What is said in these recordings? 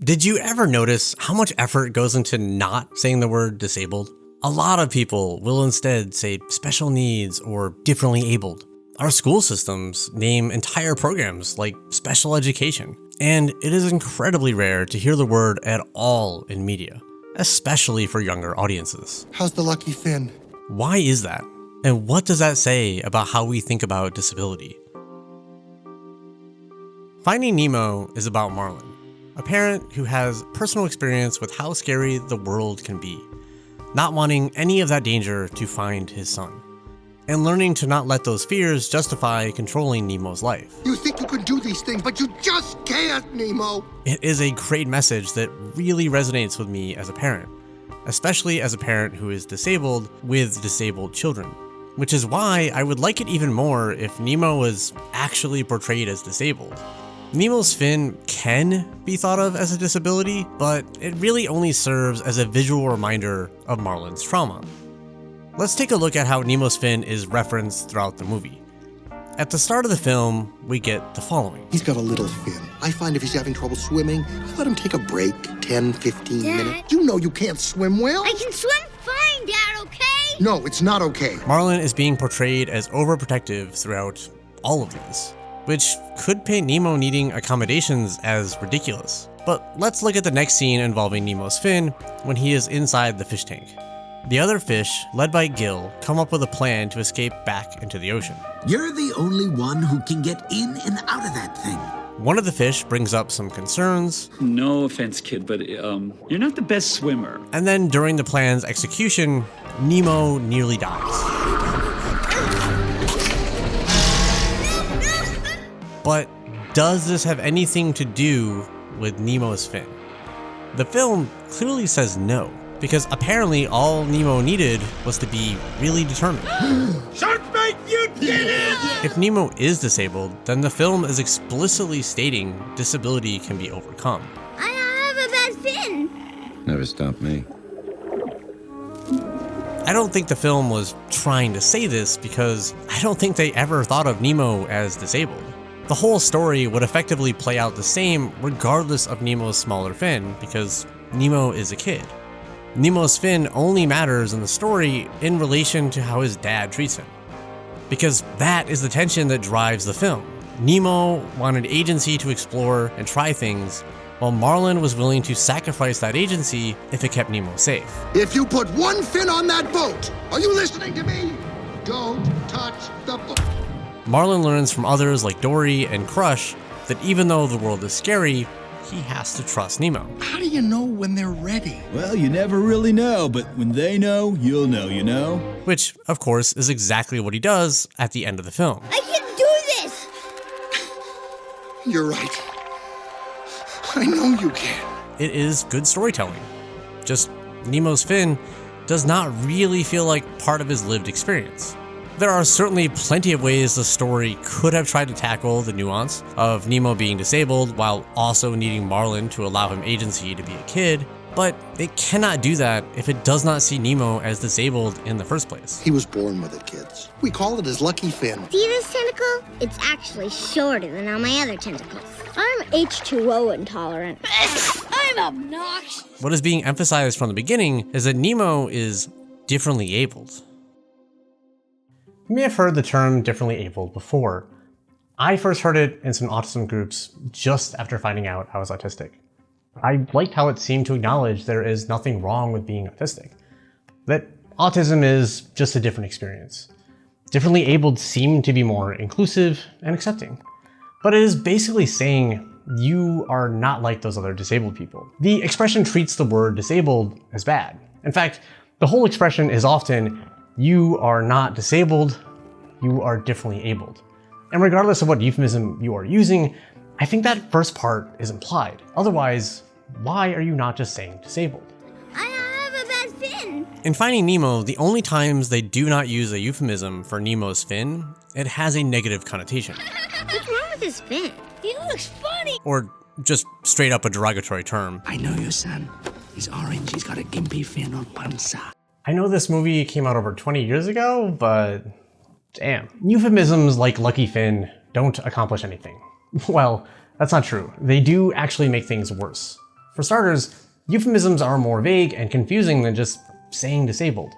Did you ever notice how much effort goes into not saying the word disabled? A lot of people will instead say special needs or differently abled. Our school systems name entire programs like special education, and it is incredibly rare to hear the word at all in media, especially for younger audiences. How's the lucky fin? Why is that? And what does that say about how we think about disability? Finding Nemo is about Marlin, a parent who has personal experience with how scary the world can be, not wanting any of that danger to find his son, and learning to not let those fears justify controlling Nemo's life. You think you can do these things, but you just can't, Nemo! It is a great message that really resonates with me as a parent, especially as a parent who is disabled with disabled children, which is why I would like it even more if Nemo was actually portrayed as disabled. Nemo's fin can be thought of as a disability, but it really only serves as a visual reminder of Marlin's trauma. Let's take a look at how Nemo's fin is referenced throughout the movie. At the start of the film, we get the following. He's got a little fin. I find if he's having trouble swimming, I let him take a break, 10, 15 Dad? minutes. You know you can't swim well. I can swim fine, Dad, okay? No, it's not okay. Marlin is being portrayed as overprotective throughout all of these, which could paint Nemo needing accommodations as ridiculous. But let's look at the next scene involving Nemo's fin when he is inside the fish tank. The other fish, led by Gil, come up with a plan to escape back into the ocean. You're the only one who can get in and out of that thing. One of the fish brings up some concerns. No offense, kid, but you're not the best swimmer. And then during the plan's execution, Nemo nearly dies. But does this have anything to do with Nemo's fin? The film clearly says no, because apparently all Nemo needed was to be really determined. Sharkbait, you did it! If Nemo is disabled, then the film is explicitly stating disability can be overcome. I have a bad fin. Never stopped me. I don't think the film was trying to say this because I don't think they ever thought of Nemo as disabled. The whole story would effectively play out the same regardless of Nemo's smaller fin because Nemo is a kid. Nemo's fin only matters in the story in relation to how his dad treats him. Because that is the tension that drives the film. Nemo wanted agency to explore and try things, while Marlin was willing to sacrifice that agency if it kept Nemo safe. If you put one fin on that boat, are you listening to me? Don't touch the boat. Marlin learns from others like Dory and Crush that even though the world is scary, he has to trust Nemo. How do you know when they're ready? Well, you never really know, but when they know, you'll know, you know? Which, of course, is exactly what he does at the end of the film. I can do this. You're right. I know you can. It is good storytelling. Just Nemo's fin does not really feel like part of his lived experience. There are certainly plenty of ways the story could have tried to tackle the nuance of Nemo being disabled while also needing Marlin to allow him agency to be a kid, but it cannot do that if it does not see Nemo as disabled in the first place. He was born with it, kids. We call it his lucky fin. See this tentacle? It's actually shorter than all my other tentacles. I'm H2O intolerant. I'm obnoxious. What is being emphasized from the beginning is that Nemo is differently abled. You may have heard the term differently abled before. I first heard it in some autism groups just after finding out I was autistic. I liked how it seemed to acknowledge there is nothing wrong with being autistic. That autism is just a different experience. Differently abled seemed to be more inclusive and accepting. But it is basically saying you are not like those other disabled people. The expression treats the word disabled as bad. In fact, the whole expression is often you are not disabled, you are differently abled. And regardless of what euphemism you are using, I think that first part is implied. Otherwise, why are you not just saying disabled? I have a bad fin. In Finding Nemo, the only times they do not use a euphemism for Nemo's fin, it has a negative connotation. What's wrong with his fin? He looks funny. Or just straight up a derogatory term. I know your son. He's orange. He's got a gimpy fin on one side. I know this movie came out over 20 years ago, but damn. Euphemisms like Lucky Fin don't accomplish anything. Well, that's not true. They do actually make things worse. For starters, euphemisms are more vague and confusing than just saying disabled.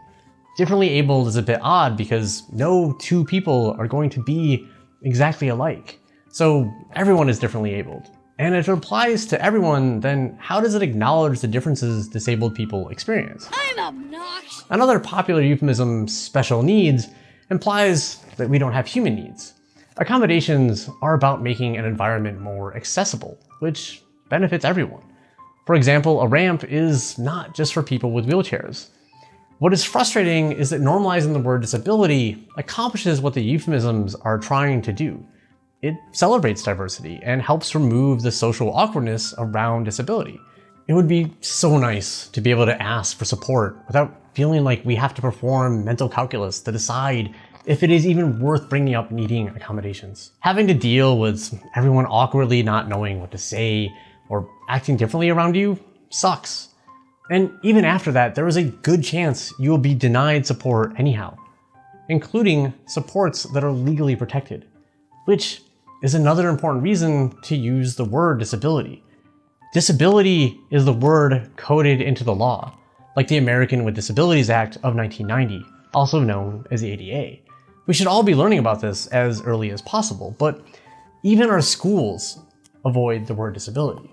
Differently abled is a bit odd because no two people are going to be exactly alike. So everyone is differently abled. And if it applies to everyone, then how does it acknowledge the differences disabled people experience? I'm obnoxious. Another popular euphemism, special needs, implies that we don't have human needs. Accommodations are about making an environment more accessible, which benefits everyone. For example, a ramp is not just for people with wheelchairs. What is frustrating is that normalizing the word disability accomplishes what the euphemisms are trying to do. It celebrates diversity and helps remove the social awkwardness around disability. It would be so nice to be able to ask for support without feeling like we have to perform mental calculus to decide if it is even worth bringing up needing accommodations. Having to deal with everyone awkwardly not knowing what to say or acting differently around you sucks. And even after that, there is a good chance you will be denied support anyhow, including supports that are legally protected, which is another important reason to use the word disability. Disability is the word coded into the law, like the American with Disabilities Act of 1990, also known as the ADA. We should all be learning about this as early as possible, but even our schools avoid the word disability.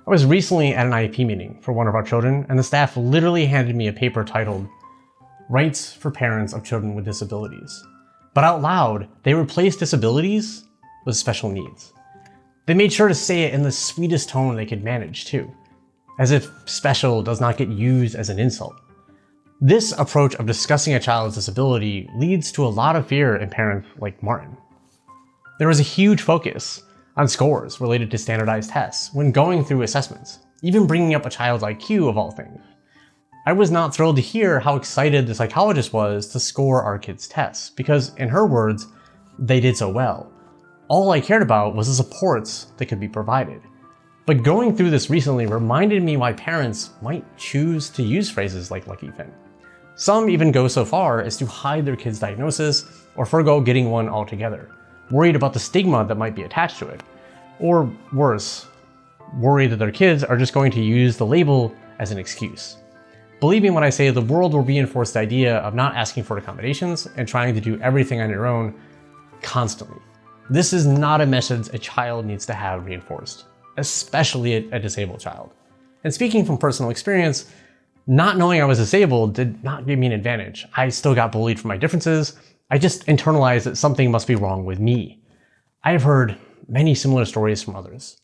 I was recently at an IEP meeting for one of our children, and the staff literally handed me a paper titled Rights for Parents of Children with Disabilities. But out loud, they replaced disabilities with special needs. They made sure to say it in the sweetest tone they could manage too, as if special does not get used as an insult. This approach of discussing a child's disability leads to a lot of fear in parents like Martin. There was a huge focus on scores related to standardized tests when going through assessments, even bringing up a child's IQ of all things. I was not thrilled to hear how excited the psychologist was to score our kids' tests, because in her words, they did so well. All I cared about was the supports that could be provided. But going through this recently reminded me why parents might choose to use phrases like Lucky Finn. Some even go so far as to hide their kid's diagnosis or forego getting one altogether, worried about the stigma that might be attached to it. Or worse, worried that their kids are just going to use the label as an excuse. Believe me when I say the world will reinforce the idea of not asking for accommodations and trying to do everything on your own constantly. This is not a message a child needs to have reinforced, especially a disabled child. And speaking from personal experience, not knowing I was disabled did not give me an advantage. I still got bullied for my differences. I just internalized that something must be wrong with me. I have heard many similar stories from others.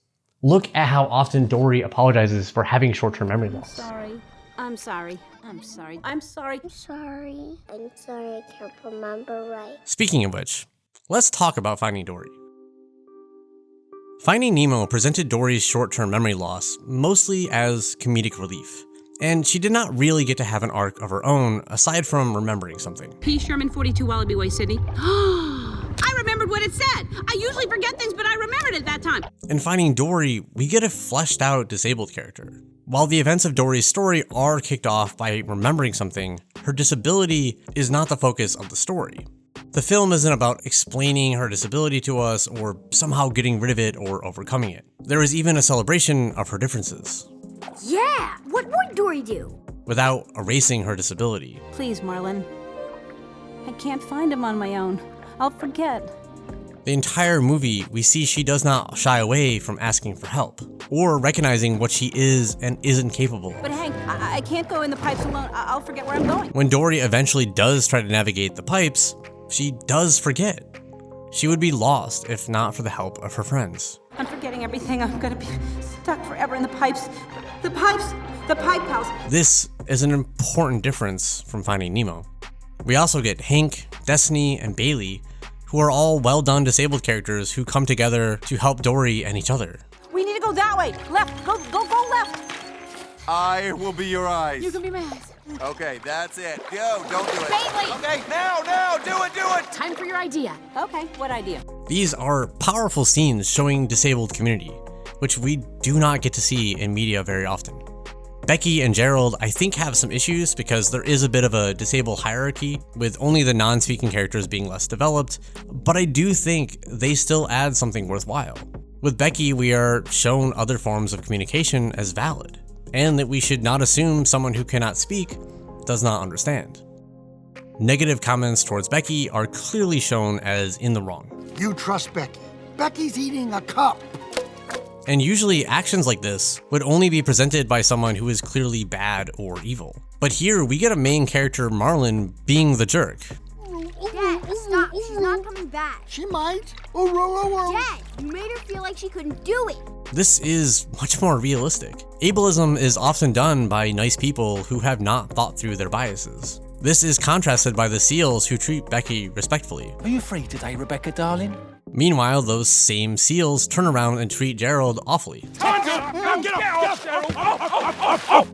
Look at how often Dory apologizes for having short-term memory loss. I'm sorry. I'm sorry. I'm sorry. I'm sorry. I'm sorry, I can't remember right. Speaking of which, let's talk about Finding Dory. Finding Nemo presented Dory's short-term memory loss mostly as comedic relief, and she did not really get to have an arc of her own aside from remembering something. P. Sherman, 42 Wallaby Way, Sydney. I remembered what it said. I usually forget things, but I remembered it that time. In Finding Dory, we get a fleshed out disabled character. While the events of Dory's story are kicked off by remembering something, her disability is not the focus of the story. The film isn't about explaining her disability to us or somehow getting rid of it or overcoming it. There is even a celebration of her differences. Yeah! What would Dory do? Without erasing her disability. Please, Marlon. I can't find him on my own. I'll forget. The entire movie, we see she does not shy away from asking for help, or recognizing what she is and isn't capable of. But Hank, I can't go in the pipes alone. I'll forget where I'm going. When Dory eventually does try to navigate the pipes, she does forget. She would be lost if not for the help of her friends. I'm forgetting everything. I'm gonna be stuck forever in the pipes. The pipes! The pipe house! This is an important difference from Finding Nemo. We also get Hank, Destiny, and Bailey, who are all well-done disabled characters who come together to help Dory and each other. We need to go that way. Left. Go left. I will be your eyes. You can be my eyes. Okay, that's it. Go, don't do it. Bailey! Okay, now, do it! Time for your idea. Okay, what idea? These are powerful scenes showing disabled community, which we do not get to see in media very often. Becky and Gerald, I think, have some issues because there is a bit of a disabled hierarchy, with only the non-speaking characters being less developed, but I do think they still add something worthwhile. With Becky, we are shown other forms of communication as valid, and that we should not assume someone who cannot speak does not understand. Negative comments towards Becky are clearly shown as in the wrong. You trust Becky. Becky's eating a cup. And usually actions like this would only be presented by someone who is clearly bad or evil. But here we get a main character, Marlon, being the jerk. Dad, stop. She's not coming back. She might. Dad, you made her feel like she couldn't do it. This is much more realistic. Ableism is often done by nice people who have not thought through their biases. This is contrasted by the SEALs who treat Becky respectfully. Are you free today, Rebecca, darling? Meanwhile, those same SEALs turn around and treat Gerald awfully.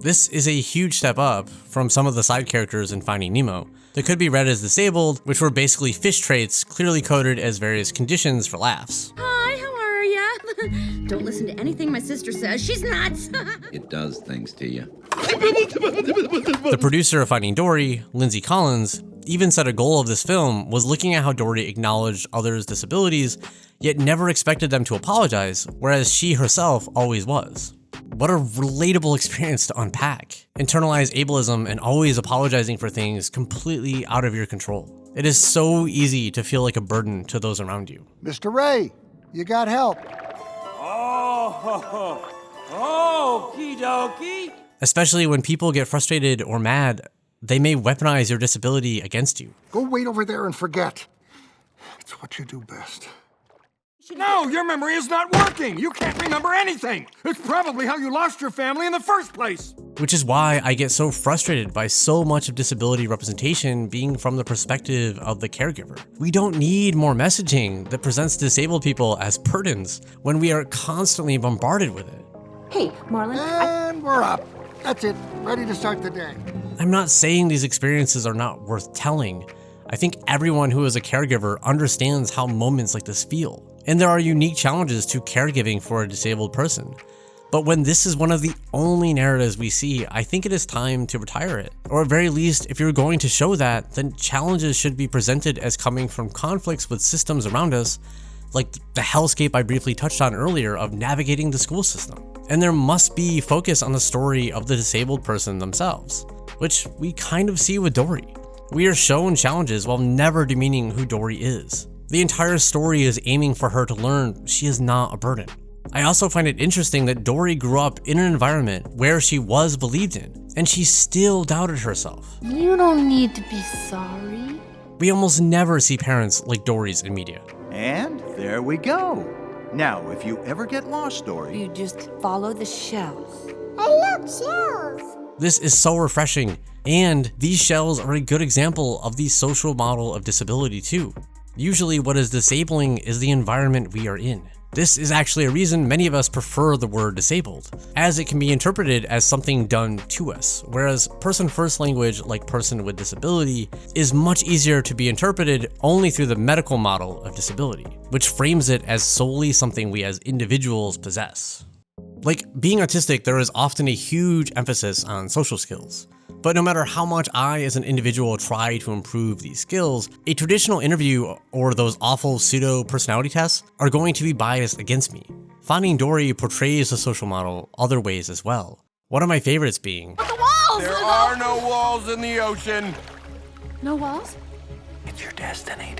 This is a huge step up from some of the side characters in Finding Nemo that could be read as disabled, which were basically fish traits clearly coded as various conditions for laughs. Hi, how are ya? Don't listen to anything my sister says. She's nuts. It does things to you. The producer of Finding Dory, Lindsay Collins, even said a goal of this film was looking at how Dory acknowledged others' disabilities, yet never expected them to apologize, whereas she herself always was. What a relatable experience to unpack. Internalize ableism and always apologizing for things completely out of your control. It is so easy to feel like a burden to those around you. Mr. Ray, you got help. Okie dokie. Especially when people get frustrated or mad, they may weaponize your disability against you. Go wait over there and forget. It's what you do best. No, your memory is not working. You can't remember anything. It's probably how you lost your family in the first place. Which is why I get so frustrated by so much of disability representation being from the perspective of the caregiver. We don't need more messaging that presents disabled people as burdens when we are constantly bombarded with it. Hey, Marlon. And we're up. That's it. Ready to start the day. I'm not saying these experiences are not worth telling. I think everyone who is a caregiver understands how moments like this feel. And there are unique challenges to caregiving for a disabled person. But when this is one of the only narratives we see, I think it is time to retire it. Or at very least, if you're going to show that, then challenges should be presented as coming from conflicts with systems around us, like the hellscape I briefly touched on earlier of navigating the school system. And there must be focus on the story of the disabled person themselves, which we kind of see with Dory. We are shown challenges while never demeaning who Dory is. The entire story is aiming for her to learn she is not a burden. I also find it interesting that Dory grew up in an environment where she was believed in, and she still doubted herself. You don't need to be sorry. We almost never see parents like Dory's in media. And there we go. Now, if you ever get lost, Dory, You just follow the shells. I love shells. This is so refreshing, and these shells are a good example of the social model of disability too. Usually what is disabling is the environment we are in. This is actually a reason many of us prefer the word disabled, as it can be interpreted as something done to us, whereas person-first language like person with disability is much easier to be interpreted only through the medical model of disability, which frames it as solely something we as individuals possess. Like being autistic, there is often a huge emphasis on social skills. But no matter how much I as an individual try to improve these skills, a traditional interview or those awful pseudo-personality tests are going to be biased against me. Finding Dory portrays the social model other ways as well. One of my favorites being, But the walls! There are no walls in the ocean. No walls? It's your destiny.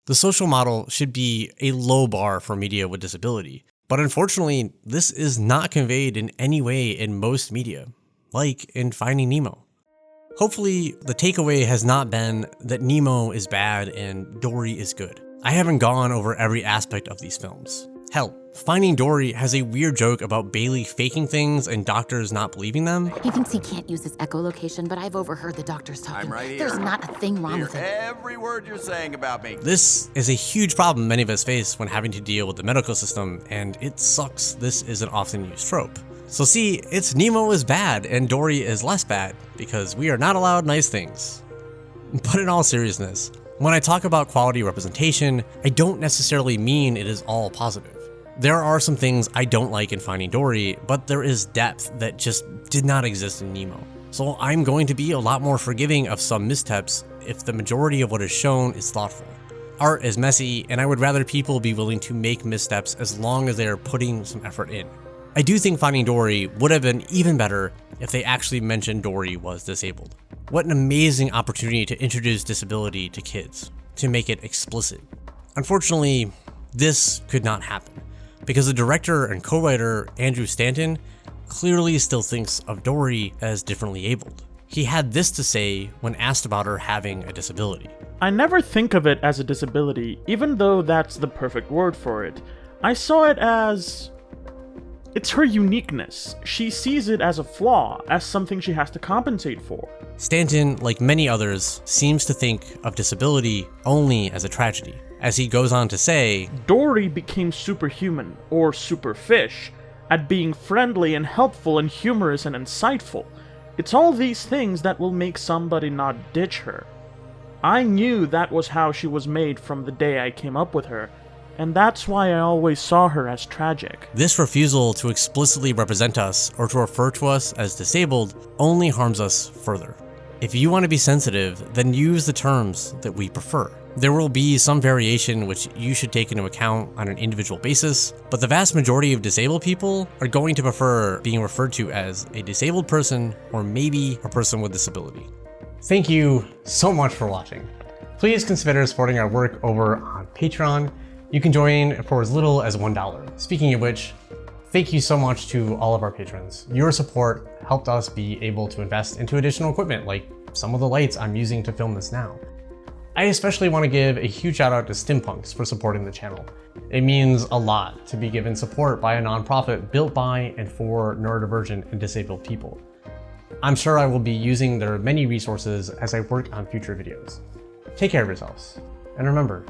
the social model should be a low bar for media with disability. But unfortunately, this is not conveyed in any way in most media, like in Finding Nemo. Hopefully, the takeaway has not been that Nemo is bad and Dory is good. I haven't gone over every aspect of these films. Hell, Finding Dory has a weird joke about Bailey faking things and doctors not believing them. He thinks he can't use his echolocation, but I've overheard the doctors talking. I'm right here. There's not a thing wrong with him. Every word you're saying about me. This is a huge problem many of us face when having to deal with the medical system, and it sucks this is an often used trope. So see, it's Nemo is bad and Dory is less bad, because we are not allowed nice things. But in all seriousness, when I talk about quality representation, I don't necessarily mean it is all positive. There are some things I don't like in Finding Dory, but there is depth that just did not exist in Nemo. So I'm going to be a lot more forgiving of some missteps if the majority of what is shown is thoughtful. Art is messy, and I would rather people be willing to make missteps as long as they are putting some effort in. I do think Finding Dory would have been even better if they actually mentioned Dory was disabled. What an amazing opportunity to introduce disability to kids, to make it explicit. Unfortunately, this could not happen, because the director and co-writer Andrew Stanton clearly still thinks of Dory as differently abled. He had this to say when asked about her having a disability. I never think of it as a disability, even though that's the perfect word for it. I saw it as... it's her uniqueness. She sees it as a flaw, as something she has to compensate for. Stanton, like many others, seems to think of disability only as a tragedy. As he goes on to say, Dory became superhuman, or superfish, at being friendly and helpful and humorous and insightful. It's all these things that will make somebody not ditch her. I knew that was how she was made from the day I came up with her, and that's why I always saw her as tragic. This refusal to explicitly represent us or to refer to us as disabled only harms us further. If you want to be sensitive, then use the terms that we prefer. There will be some variation which you should take into account on an individual basis, but the vast majority of disabled people are going to prefer being referred to as a disabled person or maybe a person with disability. Thank you so much for watching. Please consider supporting our work over on Patreon. You can join for as little as $1. Speaking of which, thank you so much to all of our patrons. Your support helped us be able to invest into additional equipment, like some of the lights I'm using to film this now. I especially want to give a huge shout out to Stimpunks for supporting the channel. It means a lot to be given support by a nonprofit built by and for neurodivergent and disabled people. I'm sure I will be using their many resources as I work on future videos. Take care of yourselves, and remember,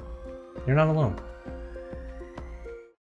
you're not alone.